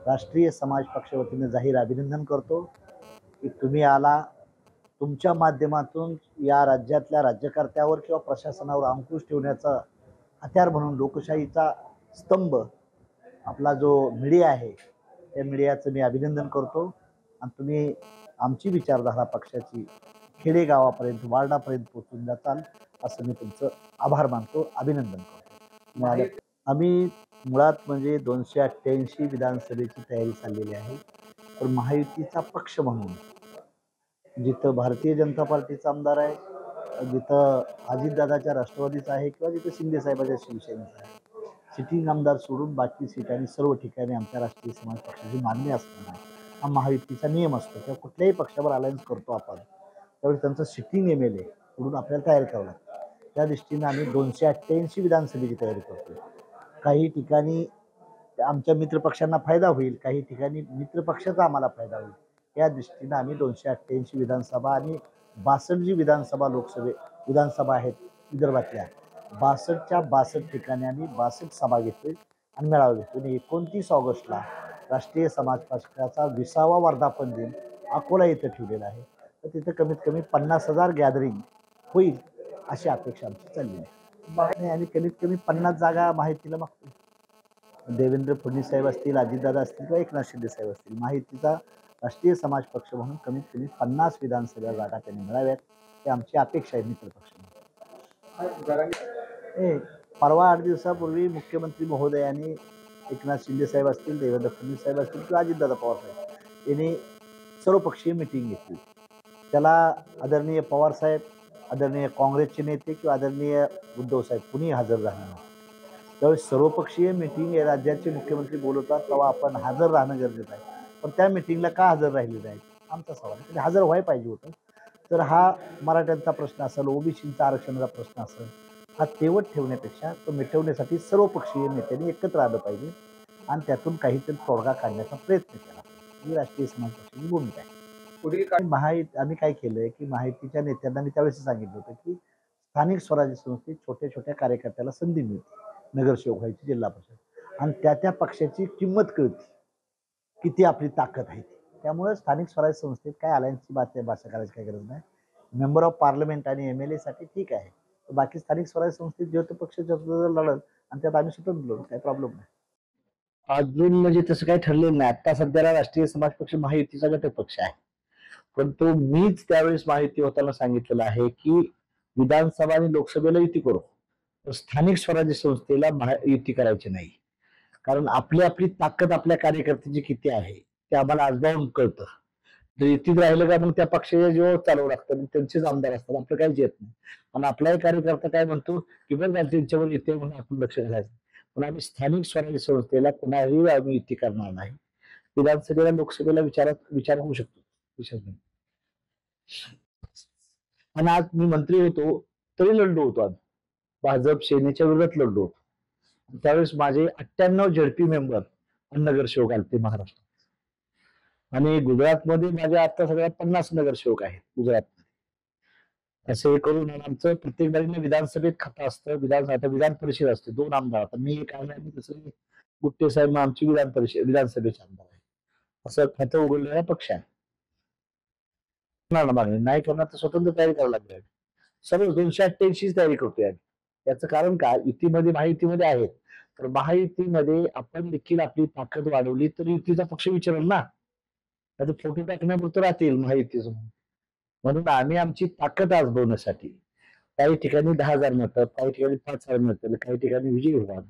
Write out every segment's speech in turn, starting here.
राष्ट्रीय समाज पक्ष वतीने जाहीर अभिनंदन करतो की तुम्ही आला. तुमच्या माध्यमातून या राज्यातल्या राज्यकर्त्यावर किंवा प्रशासनावर अंकुश ठेवण्याचा हत्यार म्हणून लोकशाहीचा स्तंभ आपला जो मीडिया आहे त्या मीडियाचं मी अभिनंदन करतो. आणि तुम्ही आमची विचारधारा पक्षाची खेडेगावापर्यंत वार्डापर्यंत पोहोचून जाताल असं मी तुमचं आभार मानतो, अभिनंदन करतो. आम्ही मुळात म्हणजे 288 विधानसभेची तयारी चाललेली आहे. पण महायुतीचा पक्ष म्हणून जिथं भारतीय जनता पार्टीचा आमदार आहे, जिथं अजितदादाच्या राष्ट्रवादीचा आहे किंवा जिथं शिंदे साहेबाच्या शिवसेनेचा आहे, सिटिंग आमदार सोडून बाकी सीटांनी सर्व ठिकाणी आमच्या राष्ट्रीय समाज पक्षाची मागणी असताना हा महायुतीचा नियम असतो किंवा कुठल्याही पक्षावर अलायन्स करतो आपण त्यावेळी त्यांचं सिटिंग MLA म्हणून आपल्याला तयार करावं लागतं. त्या दृष्टीनं आम्ही 288 विधानसभेची तयारी करतो. काही ठिकाणी आमच्या मित्रपक्षांना फायदा होईल, काही ठिकाणी मित्रपक्षाचा आम्हाला फायदा होईल. या दृष्टीनं आम्ही 288 विधानसभा आणि 62 जी विधानसभा आहेत विदर्भातल्या 62च्या 62 ठिकाणी आम्ही 62 सभा घेतोय आणि मेळावा घेतोय. आणि 29 ऑगस्टला राष्ट्रीय समाज पक्षाचा 20वा वर्धापन दिन अकोला इथं ठेवलेला आहे. तर तिथं कमीत कमी 50,000 गॅदरिंग होईल अशी अपेक्षा आमची चालली आहे. आणि कमीत कमी 50 जागा माहितीला मागतोय. देवेंद्र फडणवीस साहेब असतील, अजितदादा असतील किंवा एकनाथ शिंदे साहेब असतील, माहितीचा राष्ट्रीय समाज पक्ष म्हणून कमीत कमी 50 विधानसभा जागा त्यांनी मिळाव्यात ही आमची अपेक्षा आहे मित्रपक्ष. परवा 8 दिवसापूर्वी मुख्यमंत्री महोदयांनी एकनाथ शिंदे साहेब असतील, देवेंद्र फडणवीस साहेब असतील किंवा अजितदादा पवार साहेब यांनी सर्वपक्षीय मिटिंग घेतली. त्याला आदरणीय पवार साहेब, आदरणीय काँग्रेसचे नेते किंवा आदरणीय उद्धव साहेब कुणीही हजर झाले नाही. त्यावेळेस सर्वपक्षीय मिटिंग या राज्याचे मुख्यमंत्री बोलवतात तेव्हा आपण हजर राहणं गरजेचं आहे. पण त्या मिटिंगला का हजर राहिले नाही आमचा सवाल आहे. हजर व्हायला पाहिजे होतं. तर हा मराठ्यांचा प्रश्न असेल, ओबीसीचा आरक्षणाचा प्रश्न असेल, हा तेवट ठेवण्यापेक्षा तो मिटवण्यासाठी सर्वपक्षीय नेत्यांनी एकत्र आलं पाहिजे आणि त्यातून काहीतरी तोडगा काढण्याचा प्रयत्न केला पाहिजे. ही राष्ट्रीय समाज पक्षाची भूमिका आहे. पुढील आम्ही काय केलंय की माहितीच्या नेत्यांना मी त्यावेळेस सांगितलं होतं की स्थानिक स्वराज्य संस्थेत छोट्या छोट्या कार्यकर्त्याला संधी मिळते नगरसेवक व्हायची, जिल्हा परिषद, आणि त्या पक्षाची किंमत कळते किती आपली ताकद आहे. त्यामुळे स्थानिक स्वराज्य संस्थेत काय अलायन्सची भाषा करायची काही गरज नाही. मेंबर ऑफ पार्लमेंट आणि MLA साठी ठीक आहे. बाकी स्थानिक स्वराज्य संस्थेत जे पक्ष लढल आणि त्यात आम्ही स्वतंत्र लढू, काही प्रॉब्लेम नाही. अजून म्हणजे तसं काही ठरलेलं नाही. आता सध्याला राष्ट्रीय समाज पक्ष महायुतीचा घटक पक्ष आहे. पण तो मीच त्यावेळेस महायुती होताना सांगितलेलं आहे की विधानसभा आणि लोकसभेला युती करू, स्थानिक स्वराज्य संस्थेला युती करायची नाही. कारण आपली ताकद आपल्या कार्यकर्त्याची किती आहे ते आम्हाला आजमावून कळतं. जर युतीत राहिलं का मग त्या पक्षाच्या जेव्हा चालवं लागतं, त्यांचेच आमदार असतात, आपलं काहीच येत नाही. आणि आपलाही कार्यकर्ता काय म्हणतो की बरं त्यांच्यावर येते म्हणून आपण लक्ष घालायचं. पण आम्ही स्थानिक स्वराज्य संस्थेला कुणाही आम्ही युती करणार नाही. विधानसभेला लोकसभेला विचार होऊ शकतो, विषय नाही. आणि आज मी मंत्री होतो तरी लढलो होतो. आज भाजप सेनेच्या विरोधात लढलो होतो. त्यावेळेस माझे 98 झडपी मेंबर नगरसेवक आले महाराष्ट्रात. आणि गुजरातमध्ये माझ्या आता सगळ्यात 50 नगरसेवक आहेत गुजरातमध्ये. असं करून आमचं प्रत्येक बारीने विधानसभेत खातं असतं, विधान परिषद असते, 2 आमदार. आता मी एक आमदार, तसं गुट्टे साहेब आमची विधानसभेचे आमदार आहे. असं खातं उघडलेला पक्ष आहे. नाही करणार तर स्वतंत्र तयारी करावी लागेल. सर्व 288 तयारी करतोय आम्ही. याचं कारण काय, युतीमध्ये महायुतीमध्ये आहेत, तर महायुतीमध्ये आपण देखील आपली ताकद वाढवली तर युतीचा पक्ष विचारेल ना. आता फोटो टाकण्यापुरतं राहतील महायुतीचं. म्हणून आम्ही आमची ताकद आजमावण्यासाठी काही ठिकाणी 10,000 मिळतात, काही ठिकाणी 5,000 मिळतात, काही ठिकाणी विजयी व्हावं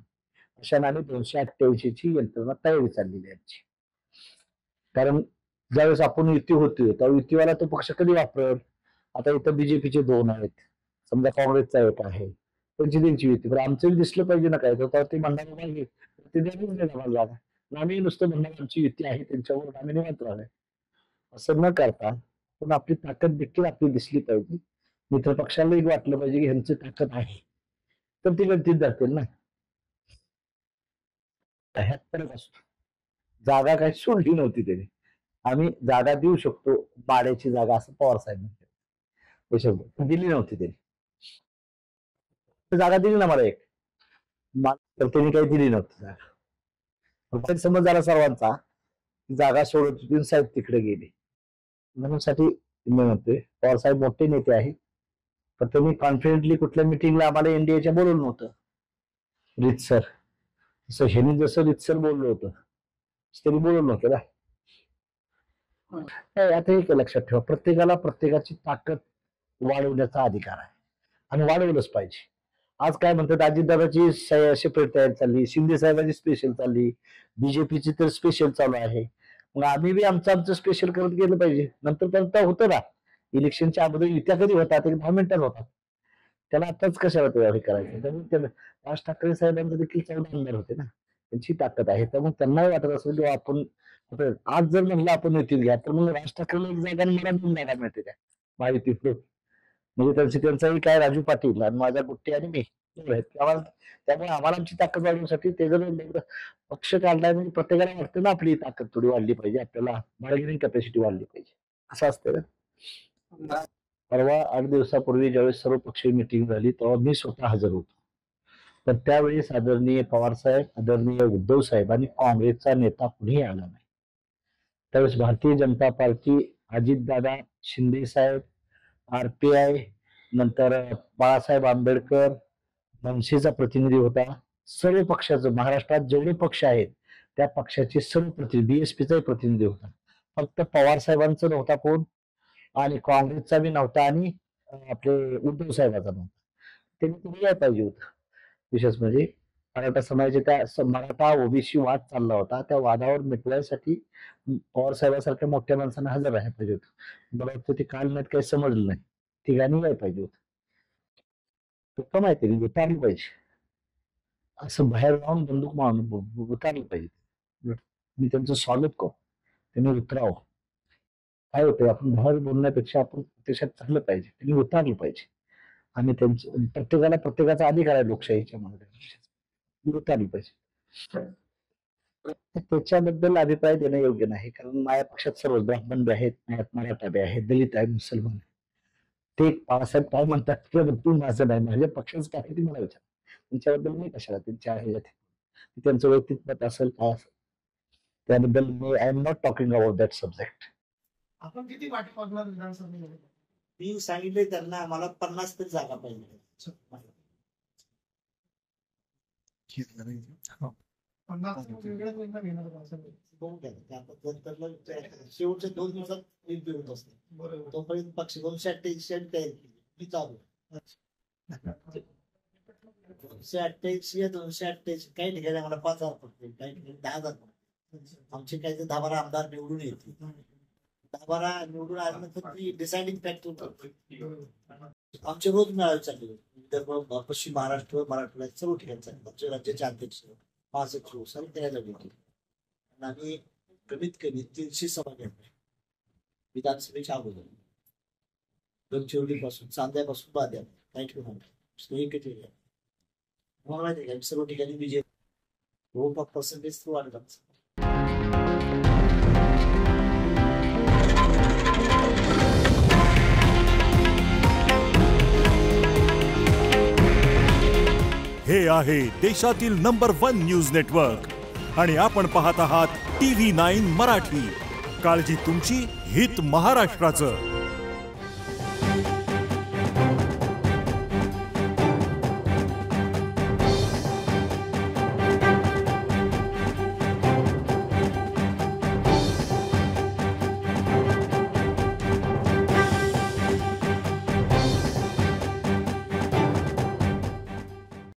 अशा आम्ही 288 ची यंत्रणा तयारी चाललेली आहे आमची. कारण ज्यावेळेस आपण युती होती तेव्हा युतीवाला तो पक्ष कधी वापरल. आता इथं बीजेपीचे 2 आहेत, समजा काँग्रेसचा एक आहे, त्यांची युती. पण आमचं दिसलं पाहिजे ना काय, तर ते म्हणणार नाही ते द्यावीच नाही आम्हाला जागा. आम्ही नुसतं म्हणणार आमची युती आहे त्यांच्यावर आम्ही निवांत राहणार. असं न करता पण आपली ताकद देखील आपली दिसली पाहिजे. मित्र पक्षालाही वाटलं पाहिजे की ह्यांची ताकद आहे, तर ती गणतीत जातील ना. ह्यात फरक असतो. जागा काही सोडली नव्हती त्याने. आम्ही जागा देऊ शकतो, पाड्याची जागा असं पवार साहेब म्हणतात, दिली नव्हती त्यांनी. जागा दिली ना मला एक, तर त्यांनी काही दिली नव्हती जागा. समज झाला सर्वांचा जागा सोडत होती, साहेब तिकडे गेले. म्हणून साठी मी म्हणतोय पवार साहेब मोठे नेते आहेत, पण त्यांनी कॉन्फिडेंटली कुठल्या मिटिंगला आम्हाला एनडीएच्या बोलवलं नव्हतं रीतसर. तसं ह्यांनी जसं रीतसर बोललो होतं त्यांनी बोलवलं नव्हतं ना. आता एक लक्षात ठेवा, प्रत्येकाला प्रत्येकाची ताकद वाढवण्याचा अधिकार आहे आणि वाढवलंच पाहिजे. आज काय म्हणतात, अजितदादाची सेपरेट तयारी चालली, शिंदे साहेबांची स्पेशल चालली, बीजेपीची तर स्पेशल चालू आहे. मग आम्ही बी आमचं स्पेशल करत गेलं पाहिजे. नंतर पर्यंत होतं ना, इलेक्शनच्या अगोदर युत्या कधी होतात, 10 मिनिटात होतात. त्याला आताच कशाला तयारी करायचं. त्यामुळे राज ठाकरे साहेबांचे देखील 14 आमदार होते ना, त्यांची ताकद आहे. त्यामुळे त्यांनाही वाटत असेल की आपण आज जर म्हणलं आपण युतीत घ्या, तर मग राज ठाकरेला 1 जागा आणि मला 2 जागा मिळते त्या महायुतीत. म्हणजे त्यांचाही काय राजू पाटील आणि माझा गुट्टे आणि मी त्यामुळे आम्हाला आमची ताकद वाढवण्यासाठी ते जर पक्ष काढलाय म्हणजे प्रत्येकाला वाटतं ना आपली ताकद थोडी वाढली पाहिजे, आपल्याला बार्गेनिंग कॅपॅसिटी वाढली पाहिजे, असं असतं ना. परवा 8 दिवसापूर्वी ज्यावेळेस सर्वपक्षीय मिटिंग झाली तेव्हा मी स्वतः हजर होतो. पण त्यावेळेस आदरणीय पवार साहेब, आदरणीय उद्धव साहेब आणि काँग्रेसचा नेता कुणीही आला नाही. त्यावेळेस भारतीय जनता पार्टी, अजितदादा, शिंदे साहेब, RPI, नंतर बाळासाहेब आंबेडकर, मनसेचा प्रतिनिधी होता. सर्व पक्षाचं महाराष्ट्रात जेवढे पक्ष आहेत त्या पक्षाचे सर्व प्रतिनिधी, BSPचाही प्रतिनिधी होता. फक्त पवार साहेबांचा नव्हता कोण, आणि काँग्रेसचा बी नव्हता, आणि आपले उद्धव साहेबांचा नव्हता. त्यांनी तुम्ही यायला पाहिजे होतं. विशेष म्हणजे मराठा समाजाच्या त्या मराठा ओबीसी वाद चालला होता, त्या वादावर मिटवायसाठी पवार साहेबांसारख्या मोठ्या माणसांना हजर राहायला पाहिजे होतं. मला वाटतं ते काल नाही काही समजलं नाही, ठिकाणी यायला पाहिजे होतं. तुका माहिती आहे उतारलं पाहिजे, असं बाहेर राहून बंदूक मारून उतारलं पाहिजे. मी त्यांचं स्वागत करतो, त्यांनी उतरावं. काय होतंय, आपण बाहेर बोलण्यापेक्षा आपण देशात चाललं पाहिजे, त्यांनी उतारलं पाहिजे. आणि त्यांचं प्रत्येकाला प्रत्येकाचा अधिकार आहे लोकशाहीच्या मध्ये, उतारलं पाहिजे. त्याच्याबद्दल अभिप्राय देणं योग्य नाही, कारण माझ्या पक्षात सर्व ब्राह्मण बी आहेत, मराठा बी आहेत, दलित आहे, मुसलमान. ते बाळासाहेब काय म्हणतात तू माझं नाही, माझ्या पक्षाचं काय ते मला विचार. त्यांच्याबद्दल मी कशाला त्यांच्या त्यांचं वैयक्तिक मत असेल काय असेल त्याबद्दल मी I am not talking about that subject. आपण किती वाट पाहणार विधानसभेमध्ये? मी सांगितले त्यांना आम्हाला 50 तरी जागा पाहिजे. शेवटच्या 2 दिवसात एक दिवस असते, तोपर्यंत पक्ष 288 तयारी चालू. 288 काही ठिकाणी आम्हाला 5,000 पडते, काही ठिकाणी 10,000 पडते. आमचे काही 10-12 आमदार निवडून येतील. 10-12 निवडून आल्यानंतर ती डिसाइडिंग फॅक्टर आमचे रोज मेळावे चालले. विदर्भ, पश्चिम महाराष्ट्र, मराठवाड्यात सर्व ठिकाणी चालले. आमच्या राज्याचे अध्यक्ष, महासचिव सर्व तयार झाले होते. आम्ही कमीत कमी 300 सभा घेतल्या विधानसभेच्या अगोदर. गडचिरोलीपासून, चांद्यापासून बाद्या, काही ठिकाणी एकच एरिया. मला माहिती आहे का, सर्व ठिकाणी बीजेपी रोप पर्सेंटेज वाढला. हे आहे देशातील नंबर 1 न्यूज नेटवर्क आणि आपण पाहत आहात TV9 मराठी. काळजी तुमची, हित महाराष्ट्राचं.